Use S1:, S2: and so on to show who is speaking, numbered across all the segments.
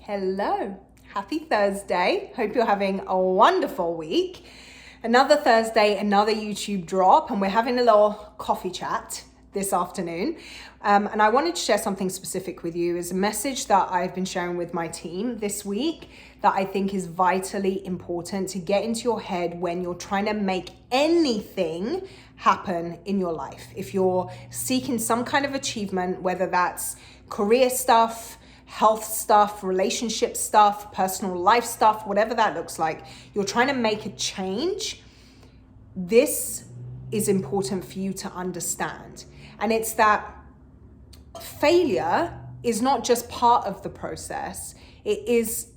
S1: Hello, happy Thursday. Hope you're having a wonderful week. Another Thursday, another YouTube drop, and we're having a little coffee chat this afternoon. And I wanted to share something specific with you as a message that I've been sharing with my team this week that I think is vitally important to get into your head when you're trying to make anything happen in your life. If you're seeking some kind of achievement, whether that's career stuff, health stuff, relationship stuff, personal life stuff, whatever that looks like, you're trying to make a change, this is important for you to understand. And it's that failure is not just part of the process, it is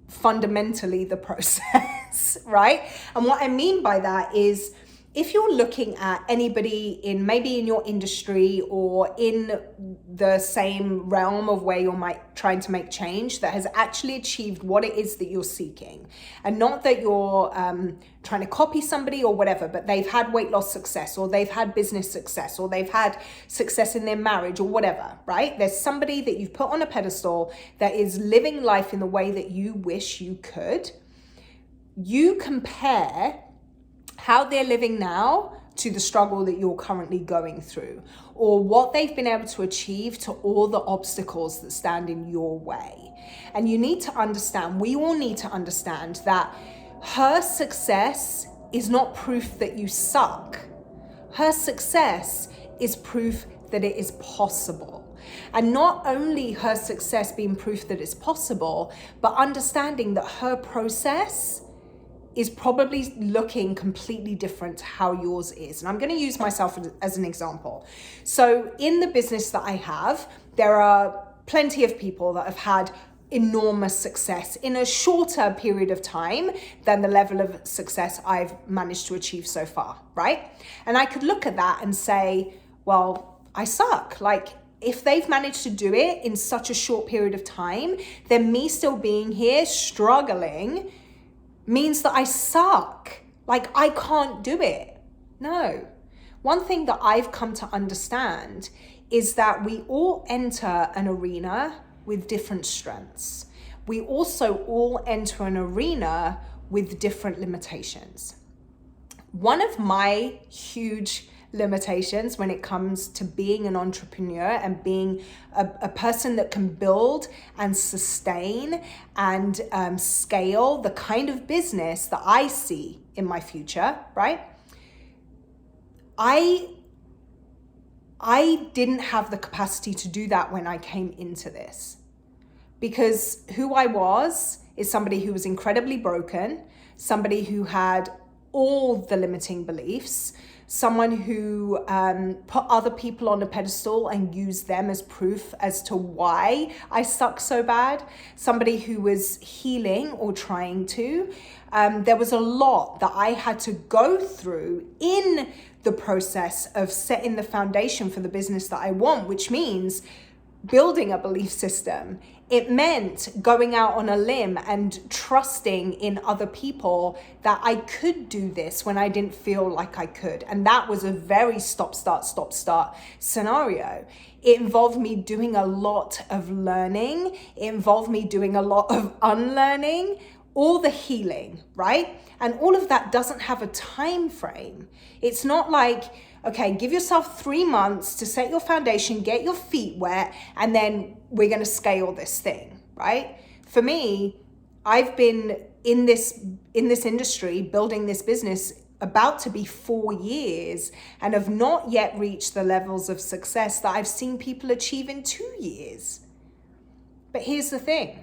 S1: fundamentally the process, right? And what I mean by that is, if you're looking at anybody maybe in your industry or in the same realm of where you're trying to make change that has actually achieved what it is that you're seeking, and not that you're trying to copy somebody or whatever, but they've had weight loss success, or they've had business success, or they've had success in their marriage or whatever, right? There's somebody that you've put on a pedestal that is living life in the way that you wish you could. You compare how they're living now to the struggle that you're currently going through, or what they've been able to achieve to all the obstacles that stand in your way. And you need to understand, we all need to understand that her success is not proof that you suck. Her success is proof that it is possible. And not only her success being proof that it's possible, but understanding that her process is probably looking completely different to how yours is. And I'm going to use myself as an example. So in the business that I have, there are plenty of people that have had enormous success in a shorter period of time than the level of success I've managed to achieve so far, right? And I could look at that and say, well, I suck. Like, if they've managed to do it in such a short period of time, then me still being here struggling means that I suck. Like, I can't do it. No. One thing that I've come to understand is that we all enter an arena with different strengths. We also all enter an arena with different limitations. One of my huge limitations when it comes to being an entrepreneur and being a person that can build and sustain and scale the kind of business that I see in my future, right? I didn't have the capacity to do that when I came into this, because who I was is somebody who was incredibly broken, somebody who had all the limiting beliefs, someone who put other people on a pedestal and used them as proof as to why I suck so bad, somebody who was healing or trying to. There was a lot that I had to go through in the process of setting the foundation for the business that I want, which means building a belief system. It meant going out on a limb and trusting in other people that I could do this when I didn't feel like I could. And that was a very stop, start scenario. It involved me doing a lot of learning. It involved me doing a lot of unlearning, all the healing, right? And all of that doesn't have a time frame. It's not like, okay, give yourself 3 months to set your foundation, get your feet wet, and then we're going to scale this thing, right? For me, I've been in this industry, building this business, about to be 4 years, and have not yet reached the levels of success that I've seen people achieve in 2 years. But here's the thing.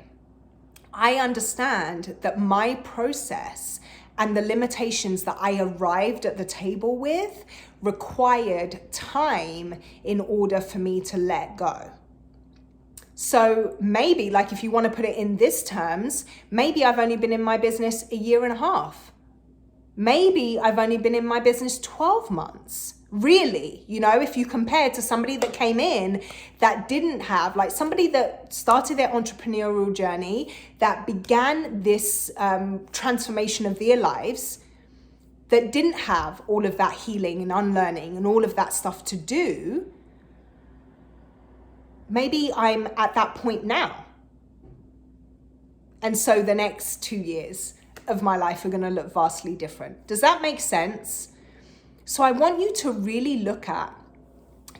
S1: I understand that my process and the limitations that I arrived at the table with required time in order for me to let go. So maybe, like, if you want to put it in this terms, maybe I've only been in my business 1.5 years. Maybe I've only been in my business 12 months. Really, if you compare to somebody that came in that didn't have, like, somebody that started their entrepreneurial journey, that began this transformation of their lives, that didn't have all of that healing and unlearning and all of that stuff to do, maybe I'm at that point now. And so the next 2 years of my life are going to look vastly different. Does that make sense? So I want you to really look at,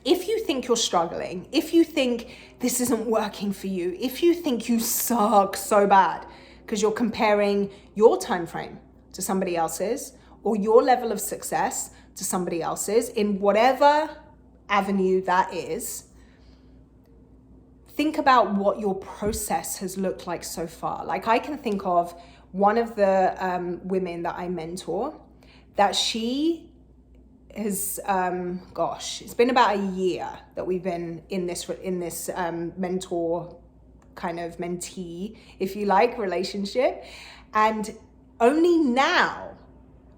S1: if you think you're struggling, if you think this isn't working for you, if you think you suck so bad because you're comparing your time frame to somebody else's, or your level of success to somebody else's, in whatever avenue that is, think about what your process has looked like so far. Like, I can think of one of the women that I mentor, that she has, it's been about a year that we've been in this mentor kind of mentee, if you like, relationship. And only now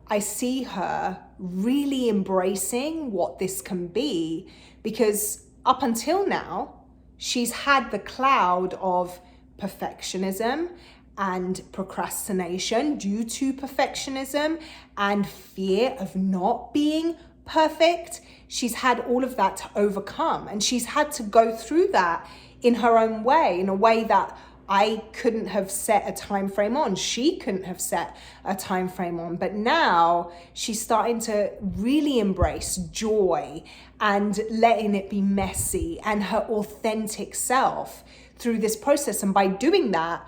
S1: I see her really embracing what this can be, because up until now, she's had the cloud of perfectionism and procrastination due to perfectionism and fear of not being perfect. She's had all of that to overcome, and she's had to go through that in her own way, in a way that I couldn't have set a time frame on. She couldn't have set a time frame on. But now she's starting to really embrace joy and letting it be messy and her authentic self through this process. And by doing that,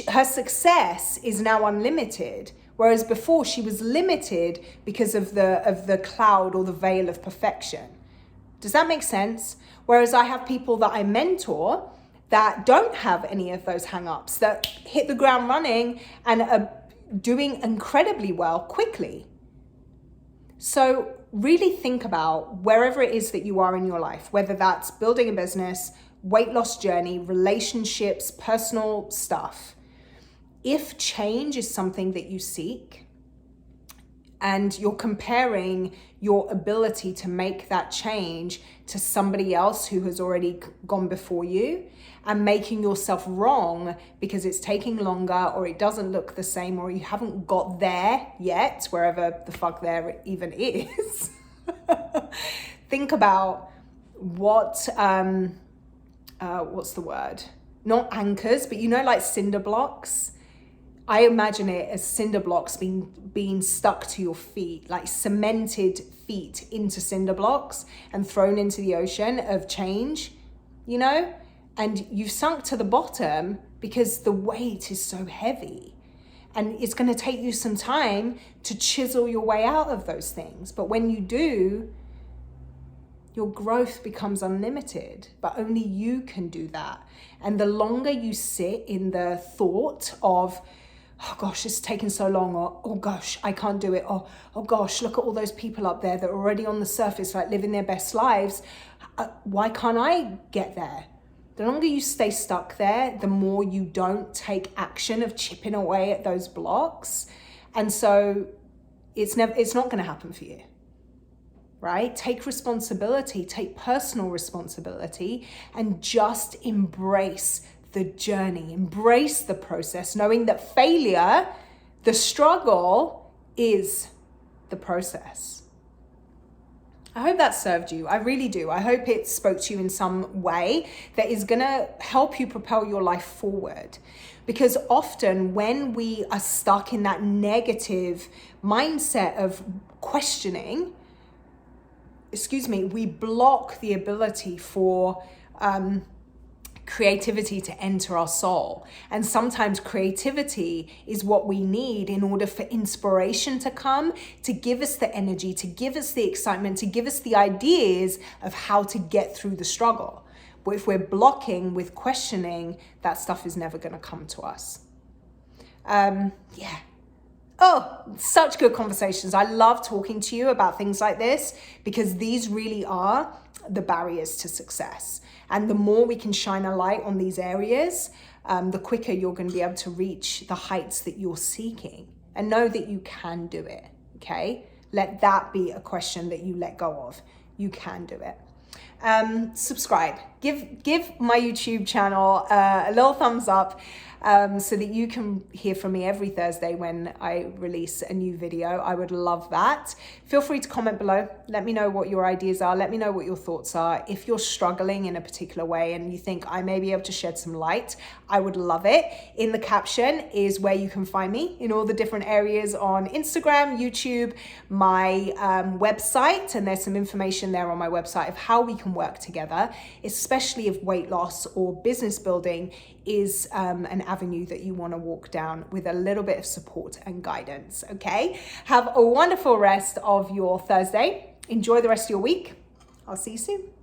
S1: her success is now unlimited. Whereas before she was limited because of the cloud or the veil of perfection. Does that make sense? Whereas I have people that I mentor that don't have any of those hang-ups, that hit the ground running and are doing incredibly well quickly. So really think about wherever it is that you are in your life, whether that's building a business, weight loss journey, relationships, personal stuff. If change is something that you seek, and you're comparing your ability to make that change to somebody else who has already gone before you, and making yourself wrong because it's taking longer, or it doesn't look the same, or you haven't got there yet, wherever the fuck there even is. Think about what's the word? Not anchors, but like cinder blocks. I imagine it as cinder blocks being stuck to your feet, like cemented feet into cinder blocks and thrown into the ocean of change, and you've sunk to the bottom because the weight is so heavy. And it's going to take you some time to chisel your way out of those things. But when you do, your growth becomes unlimited, but only you can do that. And the longer you sit in the thought of, oh gosh, it's taken so long, or oh gosh, I can't do it, or oh gosh, look at all those people up there that are already on the surface, like living their best lives. Why can't I get there? The longer you stay stuck there, the more you don't take action of chipping away at those blocks. And so it's not going to happen for you, right? Take responsibility, take personal responsibility, and just embrace the journey, embrace the process, knowing that failure, the struggle, is the process. I hope that served you. I really do. I hope it spoke to you in some way that is going to help you propel your life forward. Because often when we are stuck in that negative mindset of questioning, we block the ability for creativity to enter our soul. And sometimes creativity is what we need in order for inspiration to come, to give us the energy, to give us the excitement, to give us the ideas of how to get through the struggle. But if we're blocking with questioning, that stuff is never going to come to us. Oh, such good conversations. I love talking to you about things like this, because these really are the barriers to success. And the more we can shine a light on these areas, the quicker you're going to be able to reach the heights that you're seeking. And know that you can do it, okay? Let that be a question that you let go of. You can do it. Subscribe. give my YouTube channel a little thumbs up, so that you can hear from me every Thursday when I release a new video. I would love that. Feel free to comment below. Let me know what your ideas are. Let me know what your thoughts are. If you're struggling in a particular way and you think I may be able to shed some light, I would love it. In the caption is where you can find me in all the different areas on Instagram, YouTube, my website, and there's some information there on my website of how we can work together, especially if weight loss or business building is an avenue that you want to walk down with a little bit of support and guidance. Okay, have a wonderful rest of your Thursday. Enjoy the rest of your week. I'll see you soon.